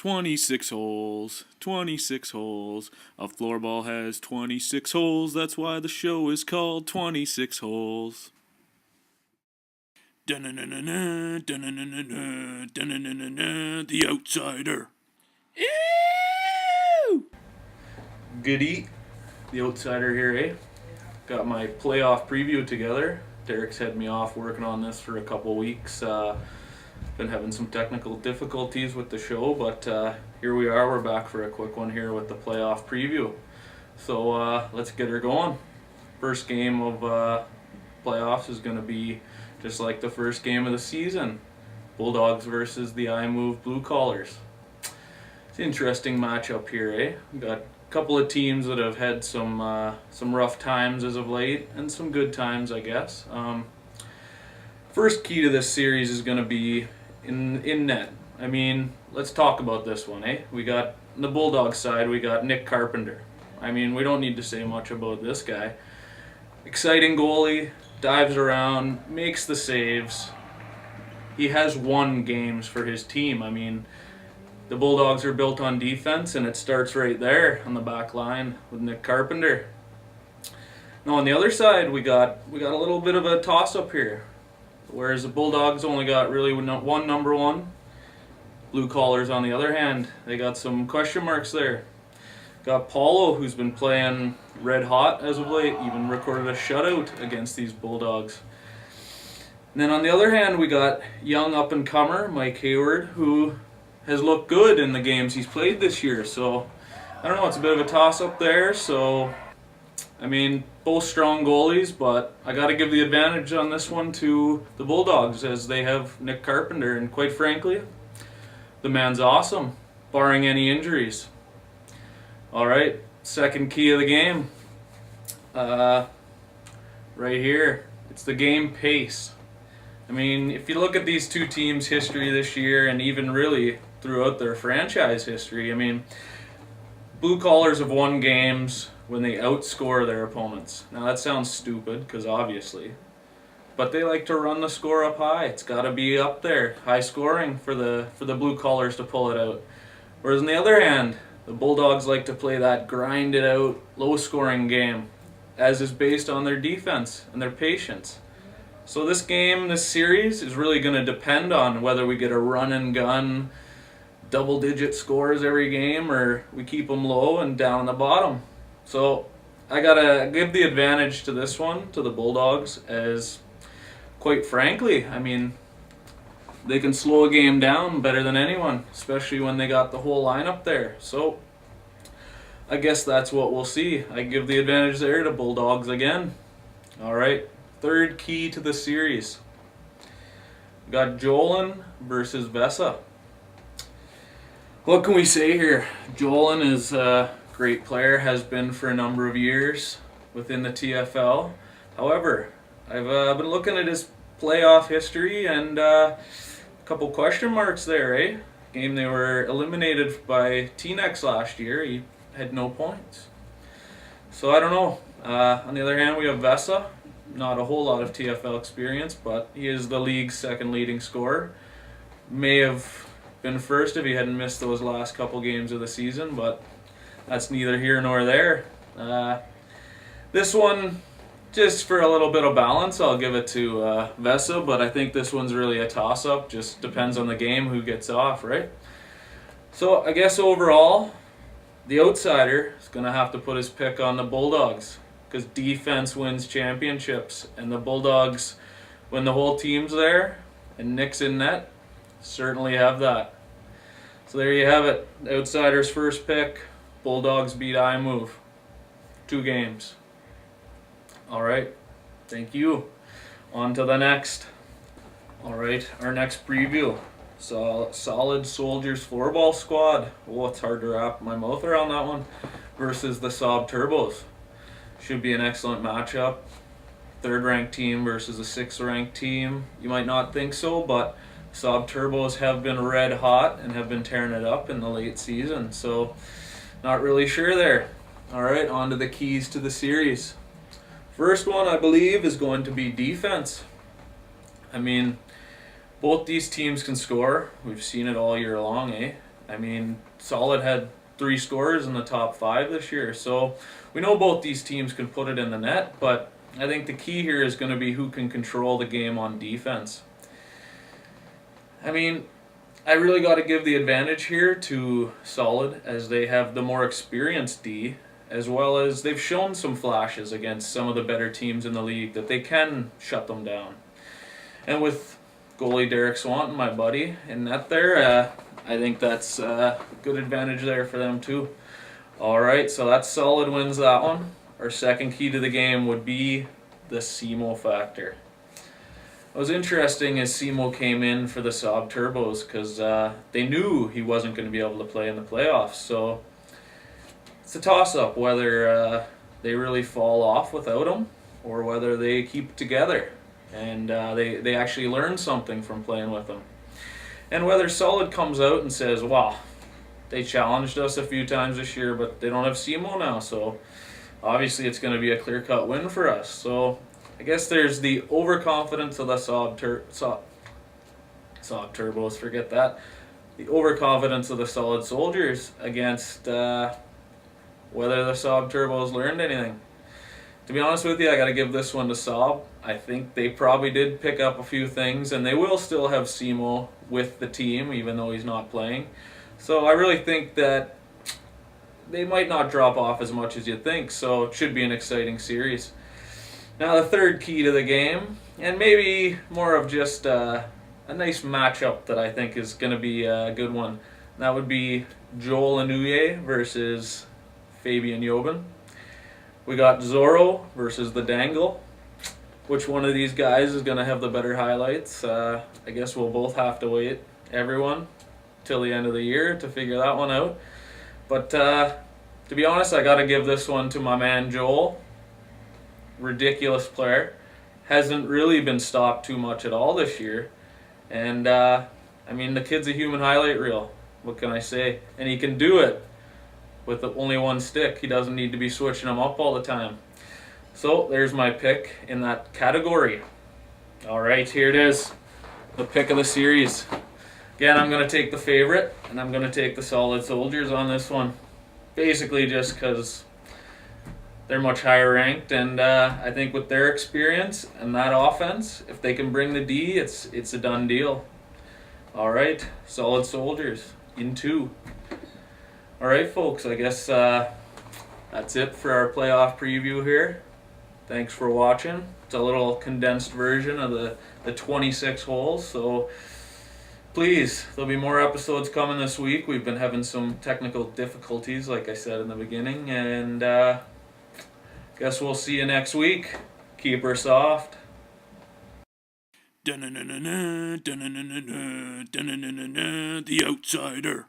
26 holes, 26 holes. A floorball has 26 holes. That's why the show is called 26 holes. Dun-dun-dun-dun-dun, dun-dun-dun-dun-dun, dun-dun-dun-dun-dun, The Outsider. Ew! Goody, The Outsider here, eh? Got my playoff preview together. Derek's had me off working on this for a couple weeks. Been having some technical difficulties with the show, but here we are. We're back for a quick one here with the playoff preview. So let's get her going. First game of playoffs is going to be just like the first game of the season. Bulldogs versus the iMove Blue Collars. It's an interesting matchup here, eh? We've got a couple of teams that have had some rough times as of late, and some good times, I guess. First key to this series is going to be in net. I mean, let's talk about this one, eh? We got, on the Bulldog side, we got Nick Carpenter. I mean, we don't need to say much about this guy. Exciting goalie, dives around, makes the saves. He has won games for his team. I mean, the Bulldogs are built on defense, and it starts right there on the back line with Nick Carpenter. Now on the other side, we got a little bit of a toss-up here. Whereas the Bulldogs only got really one number one. Blue Collars, on the other hand, they got some question marks there. Got Paulo, who's been playing red hot as of late, even recorded a shutout against these Bulldogs. And then on the other hand, we got young up-and-comer Mike Hayward, who has looked good in the games he's played this year. So, I don't know, it's a bit of a toss-up there. So, I mean, both strong goalies, but I got to give the advantage on this one to the Bulldogs, as they have Nick Carpenter, and quite frankly, the man's awesome, barring any injuries. All right, second key of the game. Right here, it's the game pace. I mean, if you look at these two teams' history this year, and even really throughout their franchise history, I mean, Blue Collars have won games when they outscore their opponents. Now that sounds stupid, because obviously, but they like to run the score up high. It's got to be up there, high scoring for the Blue Collars to pull it out. Whereas on the other hand, the Bulldogs like to play that grinded out, low scoring game, as is based on their defense and their patience. So this game, this series, is really going to depend on whether we get a run and gun, double-digit scores every game, or we keep them low and down the bottom. So I gotta give the advantage to this one, to the Bulldogs, as quite frankly, I mean, they can slow a game down better than anyone, especially when they got the whole lineup there. So I guess that's what we'll see. I give the advantage there to Bulldogs again. All right, third key to the series. We got Jolin versus Vesa. What can we say here? Jolin is a great player, has been for a number of years within the TFL. However, I've been looking at his playoff history, and a couple question marks there, eh? Game they were eliminated by T-Nex last year, he had no points. So I don't know. On the other hand, we have Vesa. Not a whole lot of TFL experience, but he is the league's second leading scorer. May have been first if he hadn't missed those last couple games of the season, but that's neither here nor there. This one, just for a little bit of balance, I'll give it to Vesa, but I think this one's really a toss-up. Just depends on the game who gets off, right? So I guess overall, the outsider is going to have to put his pick on the Bulldogs, because defense wins championships, and the Bulldogs, when the whole team's there and Nick's in net, certainly have that. So there you have it. The outsider's first pick. Bulldogs beat iMove. 2 games. All right. Thank you. On to the next. All right. Our next preview. So Solid Soldiers floorball squad. Oh, it's hard to wrap my mouth around that one. Versus the Saab Turbos. Should be an excellent matchup. 3rd ranked team versus a 6th ranked team. You might not think so, but Saab Turbos have been red hot and have been tearing it up in the late season. So not really sure there. All right, on to the keys to the series. First one, I believe, is going to be defense. I mean, both these teams can score. We've seen it all year long, eh? I mean, Solid had 3 scorers in the top 5 this year, so we know both these teams can put it in the net, but I think the key here is going to be who can control the game on defense. I mean, I really got to give the advantage here to Solid, as they have the more experienced D, as well as they've shown some flashes against some of the better teams in the league that they can shut them down. And with goalie Derek Swanton, my buddy, in net there, I think that's a good advantage there for them too. Alright, so that's Solid wins that one. Our second key to the game would be the SEMO factor. What was interesting is SEMO came in for the Saab Turbos because they knew he wasn't going to be able to play in the playoffs. So it's a toss-up whether they really fall off without him or whether they keep it together and they actually learn something from playing with him. And whether Solid comes out and says, wow, they challenged us a few times this year, but they don't have SEMO now, so obviously it's going to be a clear-cut win for us. So I guess there's the overconfidence of the Saab Turbos, forget that. The overconfidence of the Solid Soldiers against whether the Saab Turbos learned anything. To be honest with you, I got to give this one to Saab. I think they probably did pick up a few things, and they will still have SEMO with the team, even though he's not playing. So I really think that they might not drop off as much as you think, so it should be an exciting series. Now the third key to the game, and maybe more of just a nice matchup that I think is going to be a good one. That would be Joel Inouye versus Fabian Jobin. We got Zorro versus the Dangle. Which one of these guys is going to have the better highlights? I guess we'll both have to wait, everyone, till the end of the year to figure that one out. But to be honest, I got to give this one to my man Joel. Ridiculous player. Hasn't really been stopped too much at all this year. And, I mean, the kid's a human highlight reel. What can I say? And he can do it with only one stick. He doesn't need to be switching them up all the time. So there's my pick in that category. Alright, here it is. The pick of the series. Again, I'm going to take the favorite, and I'm going to take the Solid Soldiers on this one. Basically just because they're much higher ranked, and I think with their experience and that offense, if they can bring the D, it's a done deal. Alright, Solid Soldiers in 2. Alright folks, I guess that's it for our playoff preview here. Thanks for watching. It's a little condensed version of the 26 holes, so please, there'll be more episodes coming this week. We've been having some technical difficulties, like I said in the beginning, and guess we'll see you next week. Keep her soft. The Outsider.